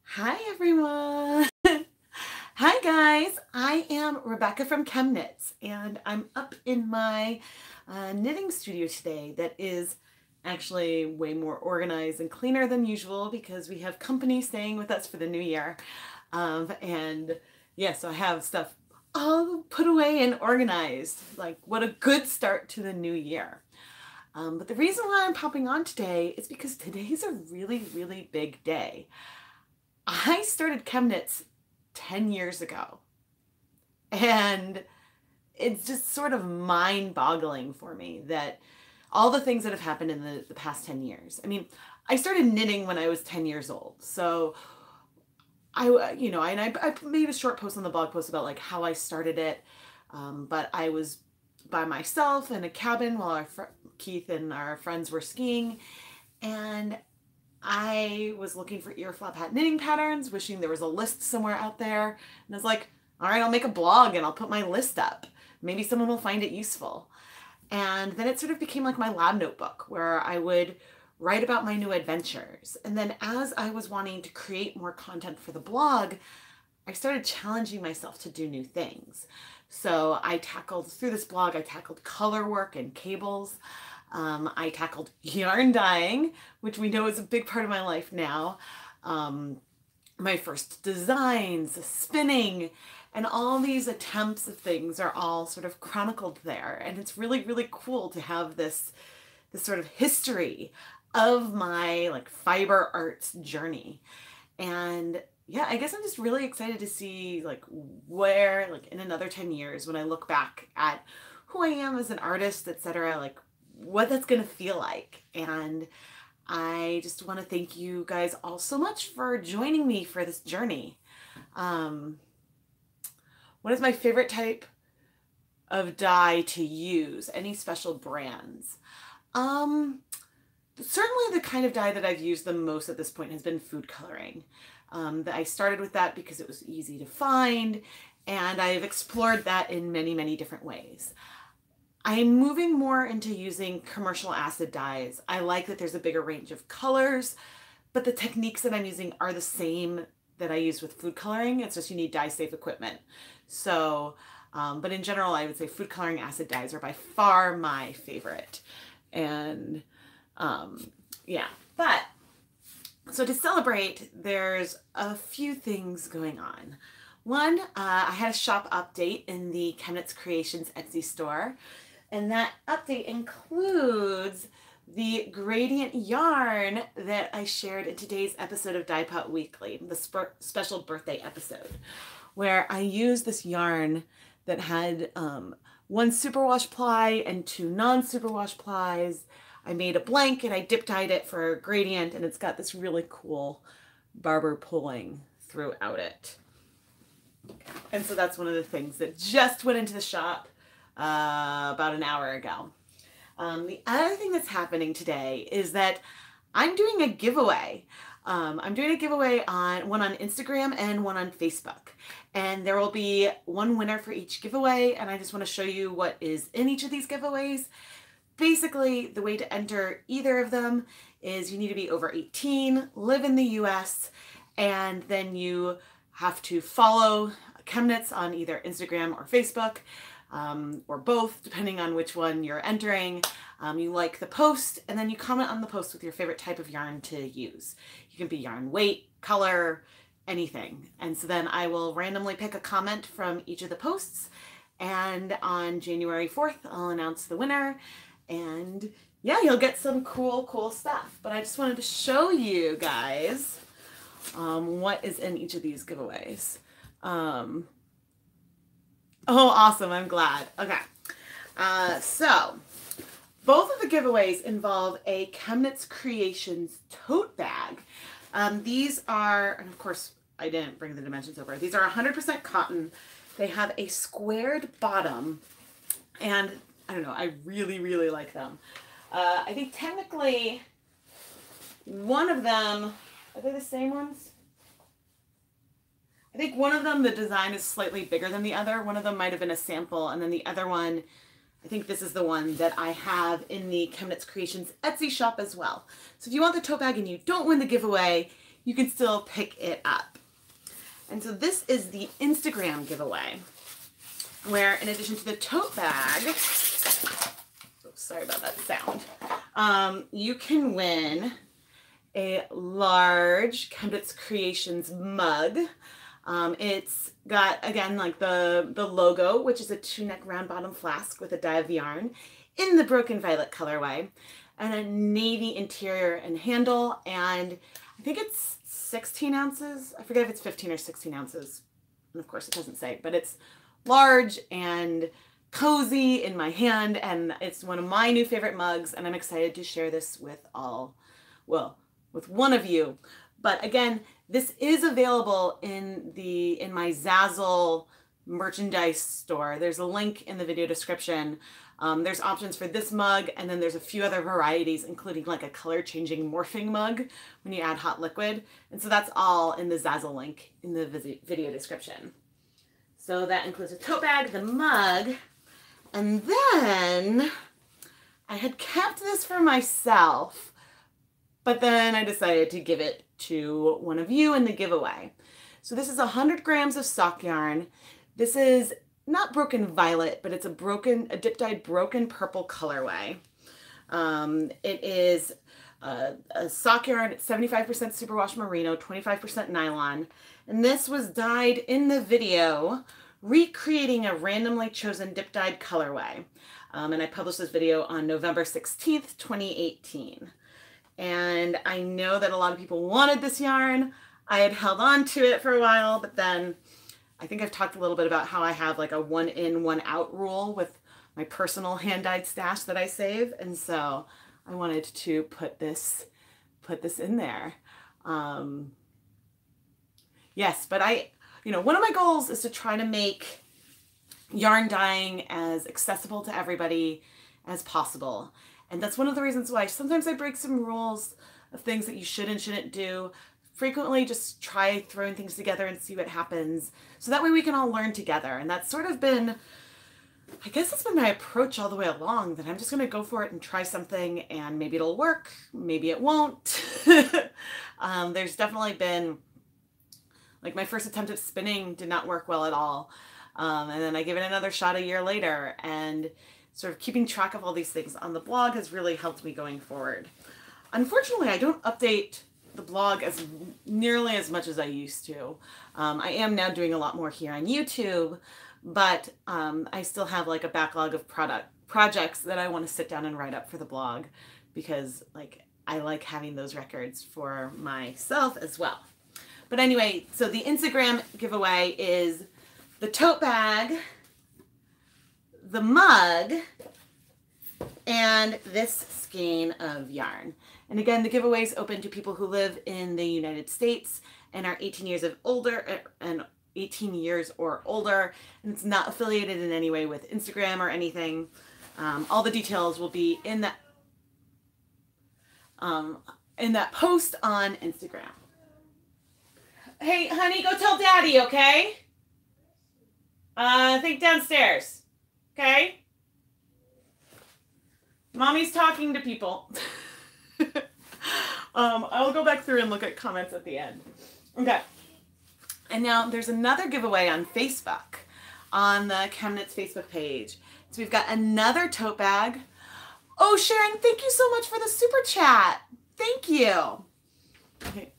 Hi everyone! Hi guys! I am Rebecca from ChenKnits and I'm up in my knitting studio today that is actually way more organized and cleaner than usual because we have company staying with us for the new year. And yeah, so I have stuff all put away and organized. Like, what a good start to the new year. But the reason why I'm popping on today is because today's a really, really big day. I started ChenKnits 10 years ago, and it's just sort of mind-boggling for me that all the things that have happened in the past 10 years. I mean, I started knitting when I was 10 years old. So I made a short post on the blog post about like how I started it. But I was by myself in a cabin while Keith and our friends were skiing. And I was looking for ear flap hat knitting patterns, wishing there was a list somewhere out there. And I was like, all right, I'll make a blog and I'll put my list up. Maybe someone will find it useful. And then it sort of became like my lab notebook where I would write about my new adventures. And then as I was wanting to create more content for the blog, I started challenging myself to do new things. So through this blog, I tackled color work and cables. I tackled yarn dyeing, which we know is a big part of my life now. My first designs, spinning, and all these attempts of things are all sort of chronicled there. And it's really, really cool to have this sort of history of my like fiber arts journey. And yeah, I guess I'm just really excited to see like where, like in another 10 years, when I look back at who I am as an artist, etc., like what that's gonna feel like. And I just want to thank you guys all so much for joining me for this journey. What is my favorite type of dye to use? Any special brands? Certainly the kind of dye that I've used the most at this point has been food coloring. I started with that because it was easy to find, and I've explored that in many, many different ways. I'm moving more into using commercial acid dyes. I like that there's a bigger range of colors, but the techniques that I'm using are the same that I use with food coloring. It's just you need dye safe equipment. So, but in general, I would say food coloring acid dyes are by far my favorite. And yeah, but so to celebrate, there's a few things going on. One, I had a shop update in the ChenKnits Creations Etsy store. And that update includes the gradient yarn that I shared in today's episode of Dye Pot Weekly, the special birthday episode, where I used this yarn that had one superwash ply and two non-superwash plies. I made a blanket, I dip dyed it for a gradient, and it's got this really cool barber pulling throughout it. And so that's one of the things that just went into the shop about an hour ago. The other thing that's happening today is that I'm doing a giveaway. I'm doing a giveaway on one on Instagram and one on Facebook. And there will be one winner for each giveaway. And I just want to show you what is in each of these giveaways. Basically, the way to enter either of them is you need to be over 18, live in the US, and then you have to follow ChenKnits on either Instagram or Facebook. Or both, depending on which one you're entering. You like the post, and then you comment on the post with your favorite type of yarn to use. You can be yarn weight, color, anything. And so then I will randomly pick a comment from each of the posts, and on January 4th, I'll announce the winner. And yeah, you'll get some cool, cool stuff. But I just wanted to show you guys what is in each of these giveaways. Oh, awesome. I'm glad. Okay. So both of the giveaways involve a ChenKnits Creations tote bag. These are, and of course, I didn't bring the dimensions over. These are 100% cotton. They have a squared bottom, and I don't know, I really, really like them. I think technically one of them, are they the same ones? I think one of them, the design is slightly bigger than the other. One of them might have been a sample, and then the other one, I think this is the one that I have in the ChenKnits Creations Etsy shop as well. So if you want the tote bag and you don't win the giveaway, you can still pick it up. And so this is the Instagram giveaway, where in addition to the tote bag, oops, sorry about that sound, you can win a large ChenKnits Creations mug. It's got, again, like the logo, which is a 2-neck round bottom flask with a dye of yarn in the Broken Violet colorway, and a navy interior and handle, and I think it's 16 ounces. I forget if it's 15 or 16 ounces. And of course it doesn't say, but it's large and cozy in my hand, and it's one of my new favorite mugs, and I'm excited to share this with with one of you. But again, this is available in my Zazzle merchandise store. There's a link in the video description. There's options for this mug, and then there's a few other varieties, including like a color changing morphing mug when you add hot liquid. And so that's all in the Zazzle link in the video description. So that includes a tote bag, the mug, and then I had kept this for myself, but then I decided to give it to one of you in the giveaway. So this is 100 grams of sock yarn. This is not Broken Violet, but it's a dip dyed Broken Purple colorway. It is a sock yarn. It's 75% superwash merino, 25% nylon. And this was dyed in the video, recreating a randomly chosen dip dyed colorway. And I published this video on November 16th, 2018. And I know that a lot of people wanted this yarn. I had held on to it for a while, but then I think I've talked a little bit about how I have like a 1 in, 1 out rule with my personal hand-dyed stash that I save. And so I wanted to put this in there. Yes, but one of my goals is to try to make yarn dyeing as accessible to everybody as possible. And that's one of the reasons why sometimes I break some rules of things that you should and shouldn't do. Frequently just try throwing things together and see what happens. So that way we can all learn together. And that's sort of been, I guess that's been my approach all the way along, that I'm just going to go for it and try something, and maybe it'll work, maybe it won't. There's definitely been, like, my first attempt at spinning did not work well at all. And then I gave it another shot a year later, and sort of keeping track of all these things on the blog has really helped me going forward. Unfortunately, I don't update the blog as nearly as much as I used to. I am now doing a lot more here on YouTube, but I still have like a backlog of projects that I want to sit down and write up for the blog, because I like having those records for myself as well. But anyway, so the Instagram giveaway is the tote bag, the mug, and this skein of yarn. And again, the giveaway is open to people who live in the United States and are 18 years or older, and it's not affiliated in any way with Instagram or anything. All the details will be in that post on Instagram. Hey, honey, go tell Daddy, okay? I think downstairs. Okay? Mommy's talking to people. I'll go back through and look at comments at the end. Okay. And now there's another giveaway on Facebook, on the ChenKnits Facebook page. So we've got another tote bag. Oh, Sharon, thank you so much for the super chat. Thank you. Okay.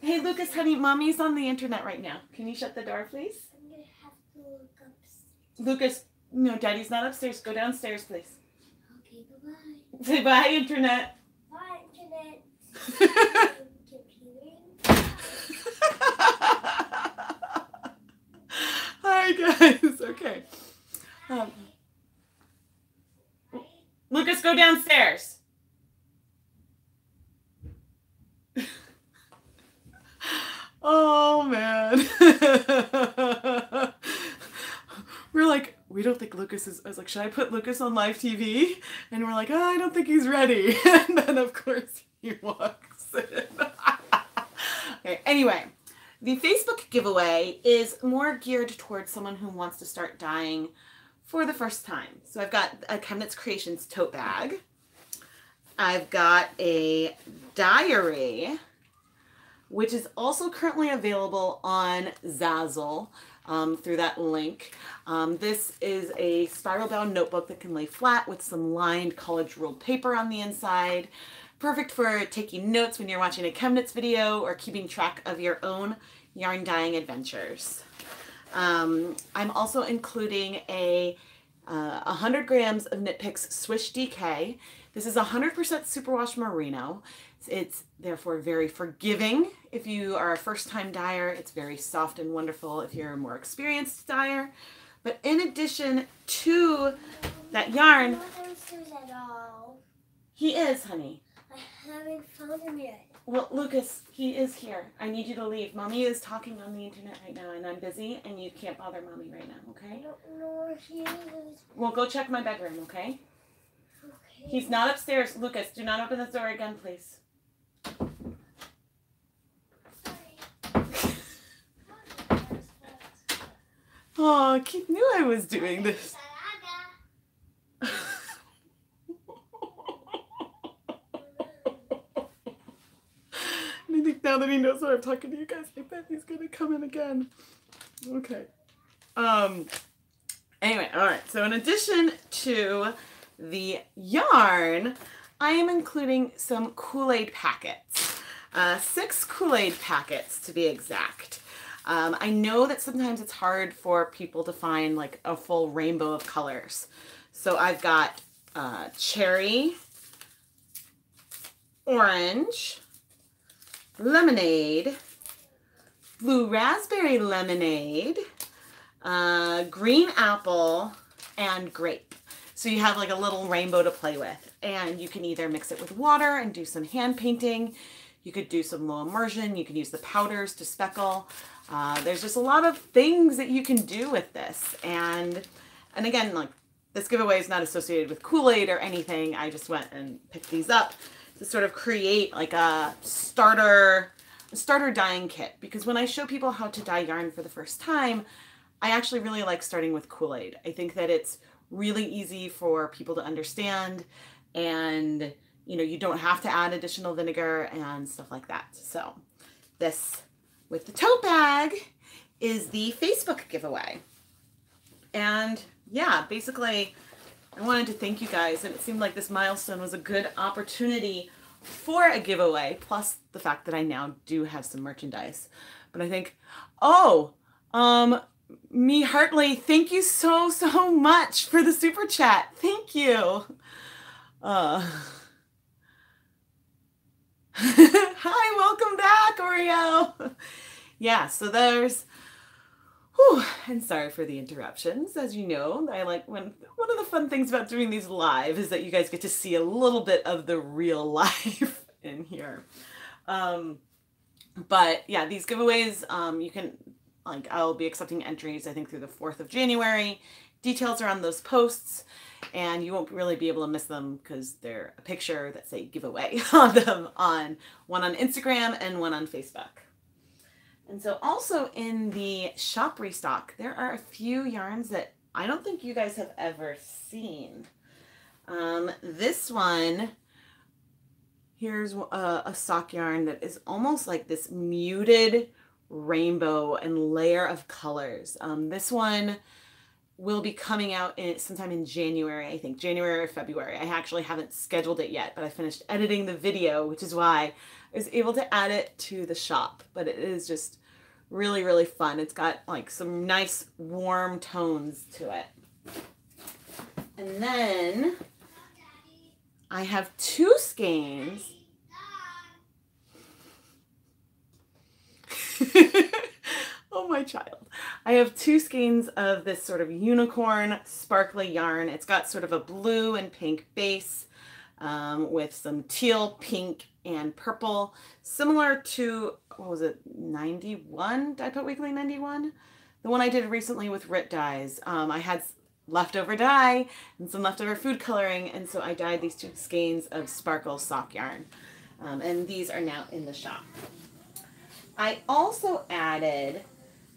Hey, Lucas, honey, Mommy's on the internet right now. Can you shut the door, please? I'm going to have to look upstairs. Lucas, no, Daddy's not upstairs. Go downstairs, please. Okay, bye-bye. Say bye, internet. Bye, internet. Hi, guys. Okay. Lucas, go downstairs. Oh, man. We're like, we don't think Lucas is, I was like, should I put Lucas on live TV? And we're like, oh, I don't think he's ready. And then, of course, he walks in. Okay, anyway, the Facebook giveaway is more geared towards someone who wants to start dyeing for the first time. So I've got a ChenKnits Creations tote bag. I've got a diary, which is also currently available on Zazzle through that link. This is a spiral bound notebook that can lay flat with some lined college ruled paper on the inside. Perfect for taking notes when you're watching a ChenKnits video or keeping track of your own yarn dyeing adventures. I'm also including a 100 grams of Knit Picks Swish DK. This is 100% superwash merino. It's therefore very forgiving if you are a first-time dyer. It's very soft and wonderful if you're a more experienced dyer. But in addition to that yarn, I'm not downstairs at all. he is, honey. I haven't found him yet. Well, Lucas, he is here. I need you to leave. Mommy is talking on the internet right now, and I'm busy, and you can't bother Mommy right now, I okay? don't know where he is. Well, go check my bedroom, okay? Okay. He's not upstairs. Lucas, do not open this door again, please. Oh, Keith knew I was doing this. I think now that he knows that I'm talking to you guys, I bet he's gonna come in again. Okay. Anyway, all right. So in addition to the yarn, I am including some Kool-Aid packets. 6 Kool-Aid packets to be exact. I know that sometimes it's hard for people to find like a full rainbow of colors. So I've got cherry, orange, lemonade, blue raspberry lemonade, green apple, and grape. So you have like a little rainbow to play with. And you can either mix it with water and do some hand painting. You could do some low immersion. You can use the powders to speckle. There's just a lot of things that you can do with this. And again, like this giveaway is not associated with Kool-Aid or anything. I just went and picked these up to sort of create like a starter dyeing kit. Because when I show people how to dye yarn for the first time, I actually really like starting with Kool-Aid. I think that it's really easy for people to understand, and you know, you don't have to add additional vinegar and stuff like that. So this with the tote bag is the Facebook giveaway. And yeah, basically I wanted to thank you guys, and it seemed like this milestone was a good opportunity for a giveaway, plus the fact that I now do have some merchandise. But I think, Me Hartley, thank you so much for the super chat. Thank you. Hi, welcome back, Oreo. Yeah, so there's, and sorry for the interruptions. As you know, one of the fun things about doing these live is that you guys get to see a little bit of the real life in here. But yeah, these giveaways, you can, I'll be accepting entries, I think, through the 4th of January. Details are on those posts, and you won't really be able to miss them because they're a picture that say giveaway on them, one on Instagram and one on Facebook. And so also in the shop Restock, there are a few yarns that I don't think you guys have ever seen. This one, here's a sock yarn that is almost like this muted rainbow and layer of colors. This one will be coming out sometime in January, I think, January or February. I actually haven't scheduled it yet, but I finished editing the video, which is why I was able to add it to the shop. But it is just really fun. It's got like some nice warm tones to it. And then I have 2 skeins. Oh, my child. I have 2 skeins of this sort of unicorn sparkly yarn. It's got sort of a blue and pink base with some teal, pink, and purple, similar to, what was it, 91? Dye Put Weekly 91? The one I did recently with Rit dyes. I had leftover dye and some leftover food coloring, and so I dyed these 2 skeins of sparkle sock yarn. And these are now in the shop. I also added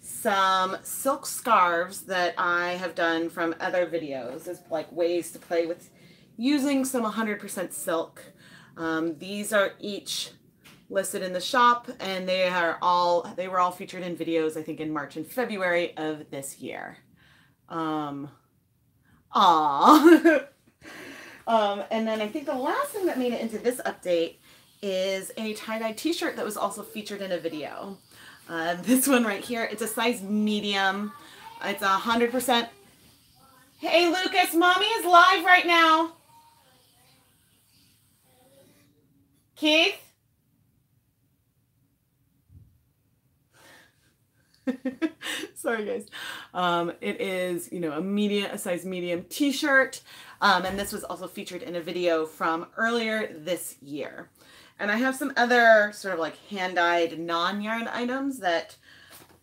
some silk scarves that I have done from other videos as like ways to play with using some 100% silk. These are each listed in the shop, and they were all featured in videos, I think, in March and February of this year. Aww. And then I think the last thing that made it into this update is a tie-dye t-shirt that was also featured in a video. This one right here, it's a size medium. It's 100%. Hey Lucas, mommy is live right now. Keith? Sorry guys. It is, a size medium t-shirt. And this was also featured in a video from earlier this year. And I have some other sort of like hand-dyed non-yarn items that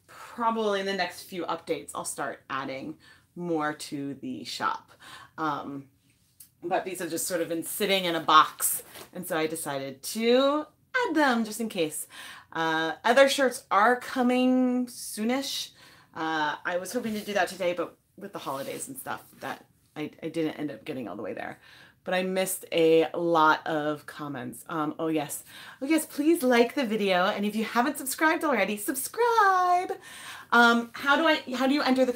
probably in the next few updates I'll start adding more to the shop. But these have just sort of been sitting in a box, and so I decided to add them just in case. Other shirts are coming soonish. I was hoping to do that today, but with the holidays and stuff, that I didn't end up getting all the way there. But I missed a lot of comments. Oh yes, please like the video, and if you haven't subscribed already, subscribe. How do you enter the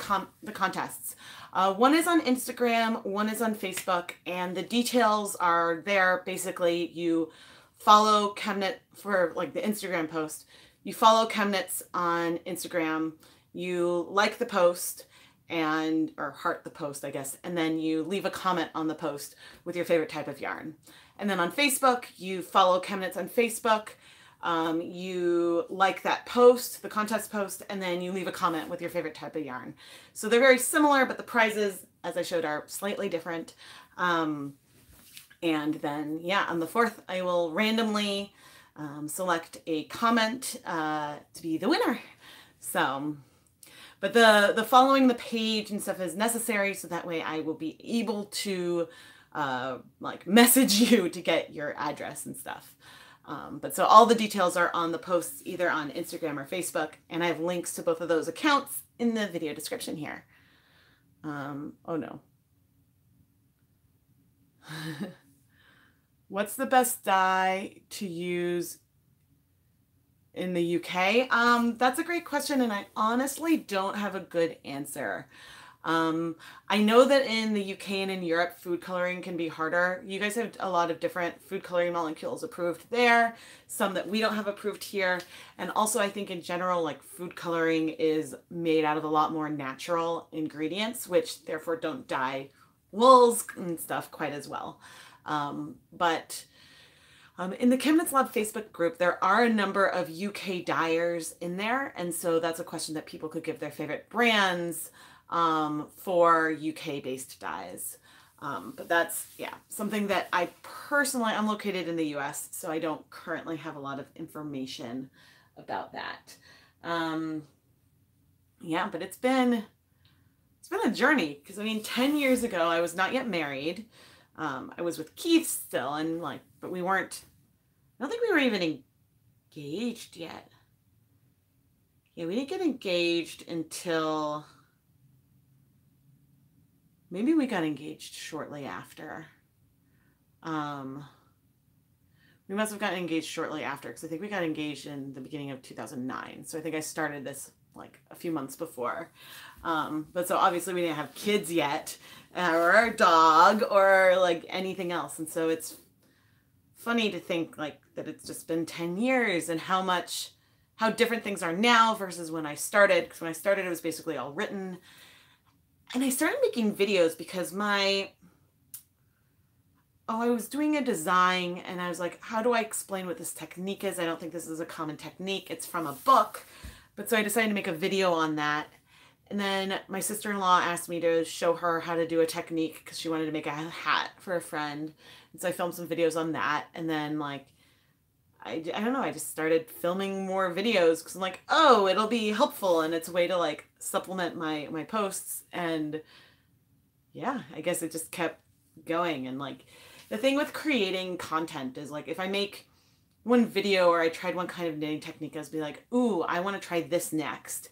contests? One is on Instagram, one is on Facebook, and the details are there. Basically, you follow ChenKnits for like the Instagram post. You follow ChenKnits on Instagram. You like the post or heart the post, I guess, and then you leave a comment on the post with your favorite type of yarn. And then on Facebook, you follow ChenKnits on Facebook. You like that post, the contest post, and then you leave a comment with your favorite type of yarn. So they're very similar, but the prizes, as I showed, are slightly different. And then, yeah, on the 4th, I will randomly select a comment to be the winner. So, but the following the page and stuff is necessary, so that way I will be able to like message you to get your address and stuff. But so all the details are on the posts either on Instagram or Facebook, and I have links to both of those accounts in the video description here. Oh no. What's the best dye to use in the UK? That's a great question, and I honestly don't have a good answer. I know that in the UK and in Europe, food coloring can be harder. You guys have a lot of different food coloring molecules approved there, some that we don't have approved here. And also I think in general, like food coloring is made out of a lot more natural ingredients, which therefore don't dye wools and stuff quite as well. But in the ChenKnits Lab Facebook group, there are a number of UK dyers in there. And so that's a question that people could give their favorite brands for UK-based dyes. But that's, yeah, something that I'm located in the US, so I don't currently have a lot of information about that. Yeah, but it's been a journey, because I mean, 10 years ago, I was not yet married. I was with Keith still, and but we weren't, I don't think we were even engaged yet. Yeah, we didn't get engaged until, maybe we got engaged shortly after. We must have gotten engaged shortly after, because I think we got engaged in the beginning of 2009. So I think I started this like a few months before. But so obviously we didn't have kids yet, or a dog, or like anything else. And so it's funny to think like that it's just been 10 years and how different things are now versus when I started. Because when I started, it was basically all written. And I started making videos because I was doing a design, and I was like, how do I explain what this technique is? I don't think this is a common technique. It's from a book. But so I decided to make a video on that. And then my sister-in-law asked me to show her how to do a technique because she wanted to make a hat for a friend. And so I filmed some videos on that. And then like, I don't know, I just started filming more videos because I'm like, oh, it'll be helpful, and it's a way to like supplement my posts. And yeah, I guess it just kept going. And like the thing with creating content is like, if I make one video or I tried one kind of knitting technique, I was be like, ooh, I want to try this next.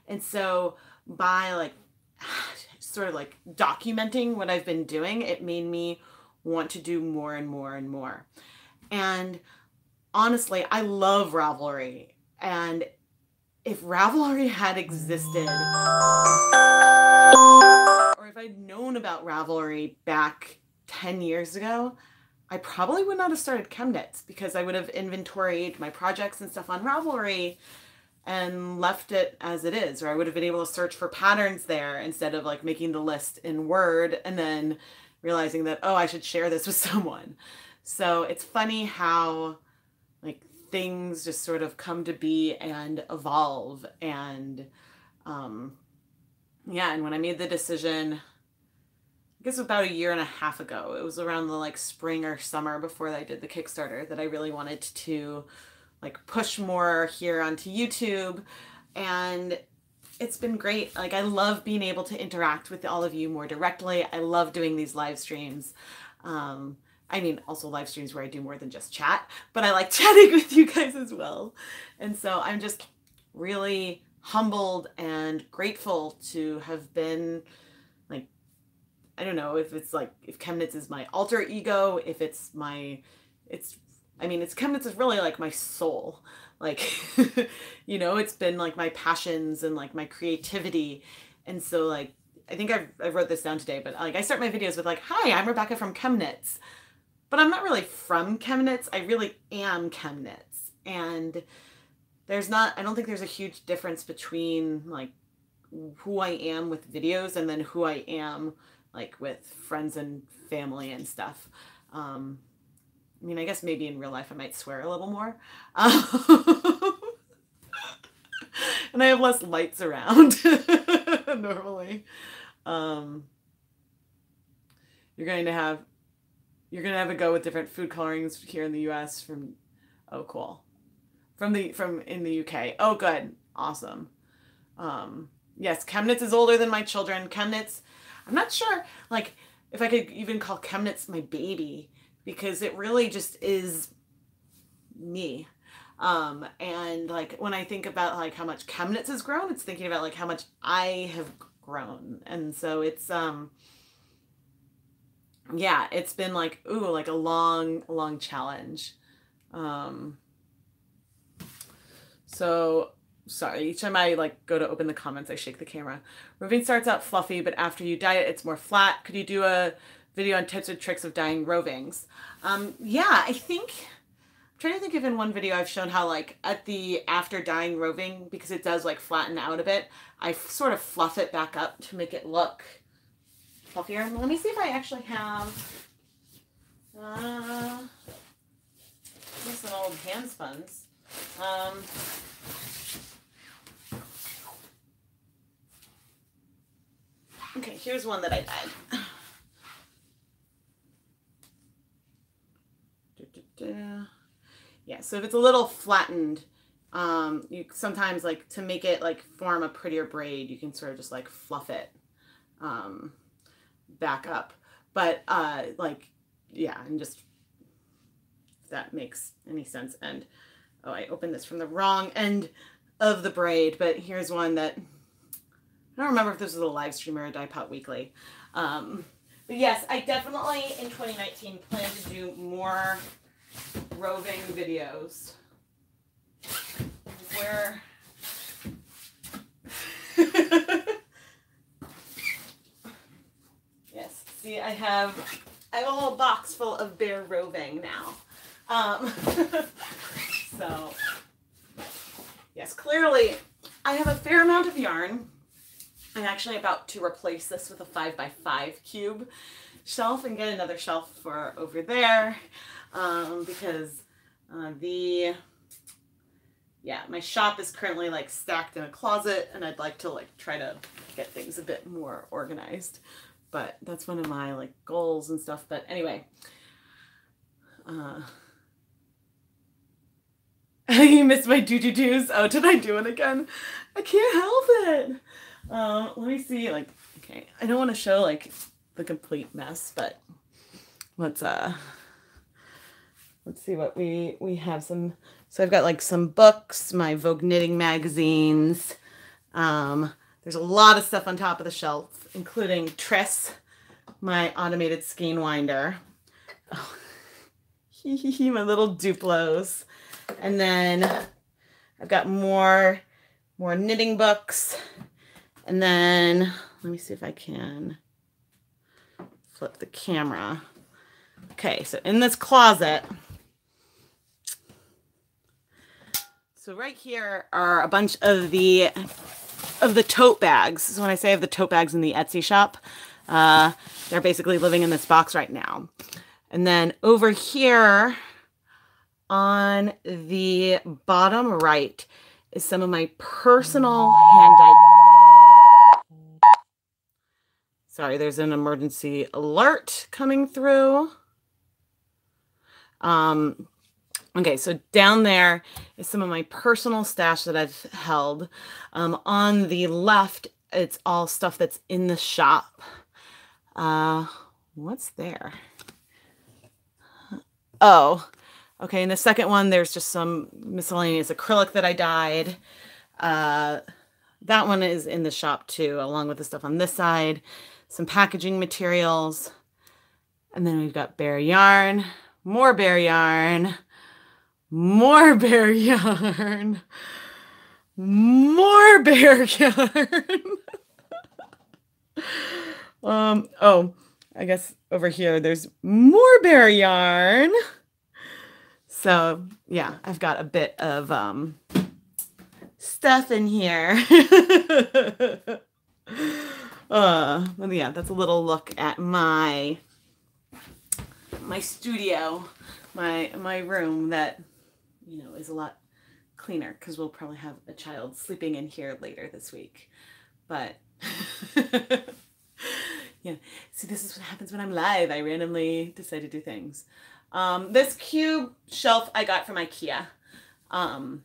And so by like sort of like documenting what I've been doing, it made me want to do more and more and more. And honestly, I love Ravelry. And if Ravelry had existed, or if I'd known about Ravelry back 10 years ago, I probably would not have started ChenKnits, because I would have inventoried my projects and stuff on Ravelry and left it as it is, or I would have been able to search for patterns there instead of like making the list in Word and then realizing that, oh, I should share this with someone. So it's funny how like things just sort of come to be and evolve. And yeah, and when I made the decision, I guess about a year and a half ago, it was around the like spring or summer before I did the Kickstarter, that I really wanted to like push more here onto YouTube. And it's been great. Like, I love being able to interact with all of you more directly. I love doing these live streams. I mean, also live streams where I do more than just chat, but I like chatting with you guys as well. And so I'm just really humbled and grateful to have been, like, I don't know if it's like, if ChenKnits is my alter ego, if it's my, ChenKnits is really like my soul. Like, you know, it's been like my passions and like my creativity. And so like, I think I wrote this down today, but like I start my videos with like, hi, I'm Rebecca from ChenKnits. But I'm not really from ChenKnits. I really am ChenKnits. And I don't think there's a huge difference between like who I am with videos and then who I am like with friends and family and stuff. I mean, I guess maybe in real life I might swear a little more. And I have less lights around normally. You're going to have a go with different food colorings here in the US from, oh cool. From in the UK. Oh good. Awesome. Yes, ChenKnits is older than my children. ChenKnits, I'm not sure like if I could even call ChenKnits my baby, because it really just is me. And like when I think about like how much ChenKnits has grown, it's thinking about like how much I have grown. And so it's yeah, it's been like, ooh, like a long challenge. So sorry, each time I like go to open the comments, I shake the camera. Roving starts out fluffy, but after you dye it, it's more flat. Could you do a video on tips and tricks of dyeing rovings? Yeah, I think, I'm trying to think if in one video I've shown how like at the after dyeing roving, because it does like flatten out a bit, I sort of fluff it back up to make it look fluffier. Let me see if I actually have some old hand spuns. Okay, here's one that I dyed. Yeah, so if it's a little flattened, you sometimes like to make it like form a prettier braid, you can sort of just like fluff it back up. But like, yeah, and just if that makes any sense. And oh, I opened this from the wrong end of the braid, but here's one that I don't remember if this was a live stream or a Dye Pot Weekly. But yes, I definitely in 2019 plan to do more roving videos where yes, see, I have a whole box full of bare roving now. So yes, clearly I have a fair amount of yarn. I'm actually about to replace this with a 5x5 cube shelf and get another shelf for over there, because my shop is currently like stacked in a closet, and I'd like to like try to get things a bit more organized. But that's one of my like goals and stuff. But anyway, you missed my doo-doo-doos. Oh, did I do it again? I can't help it. Let me see, like, okay, I don't want to show like the complete mess, but let's see what we have some. So I've got like some books, my Vogue knitting magazines. There's a lot of stuff on top of the shelf, including Triss, my automated skein winder. Oh, My little Duplos. And then I've got more knitting books. And then let me see if I can flip the camera. Okay, so in this closet, so right here are a bunch of the tote bags. So when I say I have the tote bags in the Etsy shop, they're basically living in this box right now. And then over here on the bottom right is some of my personal hand-dyed. Sorry, there's an emergency alert coming through. Okay, so down there is some of my personal stash that I've held. On the left, it's all stuff that's in the shop. What's there? Oh, okay, in the second one, there's just some miscellaneous acrylic that I dyed. That one is in the shop too, along with the stuff on this side. Some packaging materials. And then we've got bare yarn, more bare yarn, more bare yarn, more bare yarn. Oh, I guess over here there's more bare yarn. So yeah, I've got a bit of stuff in here. But yeah, that's a little look at my studio, my room that, you know, is a lot cleaner because we'll probably have a child sleeping in here later this week. But yeah, see, this is what happens when I'm live. I randomly decide to do things. This cube shelf I got from IKEA. And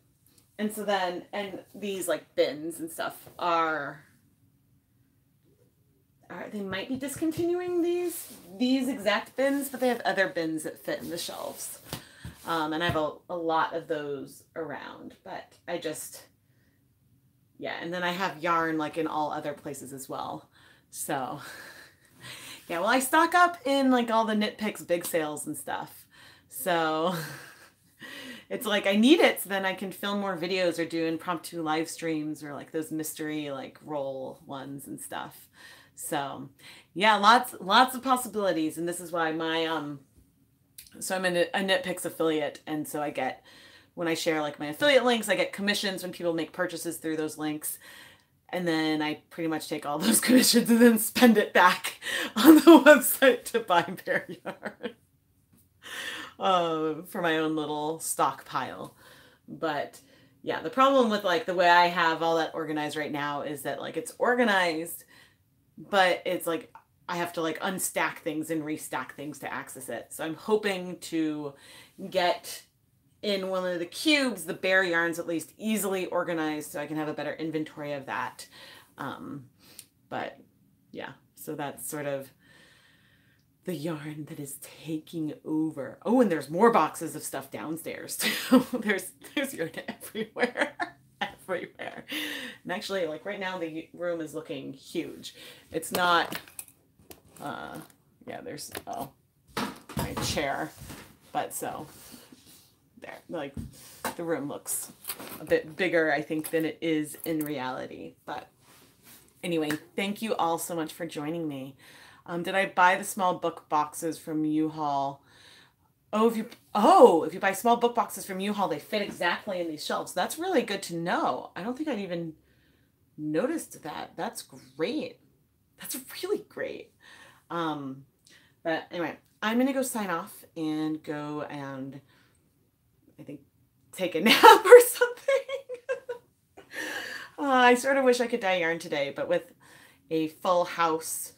so then, and these like bins and stuff they might be discontinuing these exact bins, but they have other bins that fit in the shelves. And I have a lot of those around, but I just, yeah. And then I have yarn like in all other places as well. So yeah, well, I stock up in like all the Knit Picks big sales and stuff. So it's like I need it so then I can film more videos or do impromptu live streams or like those mystery like roll ones and stuff. So yeah, lots of possibilities. And this is why my so I'm a Knit Picks affiliate, and so I get, when I share like my affiliate links, I get commissions when people make purchases through those links. And then I pretty much take all those commissions and then spend it back on the website to buy bare yarn for my own little stockpile. But yeah, the problem with like the way I have all that organized right now is that like it's organized, but it's like I have to like unstack things and restack things to access it. So I'm hoping to get in one of the cubes the bare yarns at least easily organized so I can have a better inventory of that. But yeah, so that's sort of the yarn that is taking over. Oh, and there's more boxes of stuff downstairs too. There's yarn everywhere. Everywhere. And actually, like right now the room is looking huge. It's not yeah, there's my chair, but so there, like the room looks a bit bigger I think than it is in reality. But anyway, thank you all so much for joining me. Did I buy the small book boxes from U-Haul? If you buy small book boxes from U-Haul, they fit exactly in these shelves. That's really good to know. I don't think I'd even noticed that. That's great. That's really great. But anyway, I'm going to go sign off and go and I think take a nap or something. I sort of wish I could dye yarn today, but with a full house,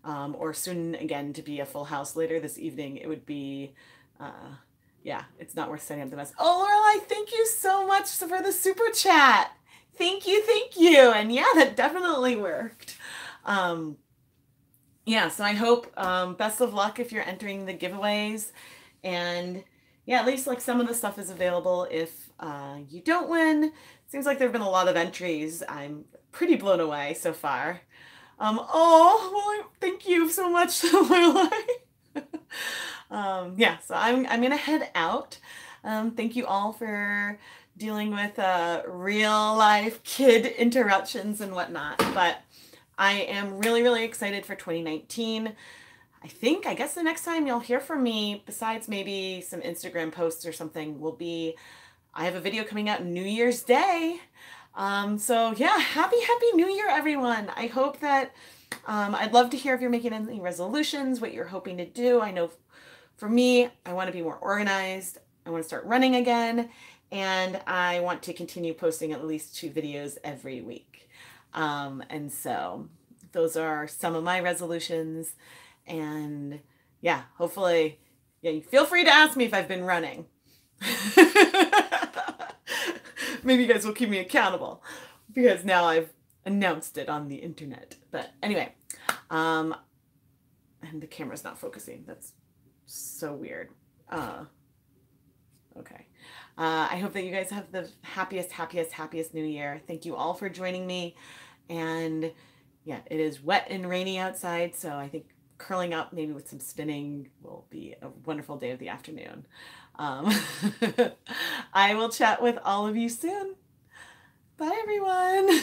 or soon again to be a full house later this evening, it would be, yeah, it's not worth setting up the mess. Oh, Lorelai, thank you so much for the super chat. Thank you, thank you. And yeah, that definitely worked. Yeah, so I hope, best of luck if you're entering the giveaways. And yeah, at least like some of the stuff is available if you don't win. Seems like there have been a lot of entries. I'm pretty blown away so far. Oh, well, thank you so much, Lorelai. Yeah, so I'm gonna head out. Thank you all for dealing with real life kid interruptions and whatnot. But I am really, really excited for 2019. I guess the next time you'll hear from me, besides maybe some Instagram posts or something, will be I have a video coming out New Year's Day. So yeah, happy New Year, everyone. I hope that I'd love to hear if you're making any resolutions, what you're hoping to do. I know for me, I want to be more organized. I want to start running again, and I want to continue posting at least 2 videos every week. And so those are some of my resolutions. And yeah, hopefully, yeah, feel free to ask me if I've been running. Maybe you guys will keep me accountable because now I've announced it on the internet. But anyway, and the camera's not focusing. That's so weird. Okay. I hope that you guys have the happiest New Year. Thank you all for joining me. And yeah, it is wet and rainy outside, so I think curling up maybe with some spinning will be a wonderful day of the afternoon. I will chat with all of you soon. Bye, everyone.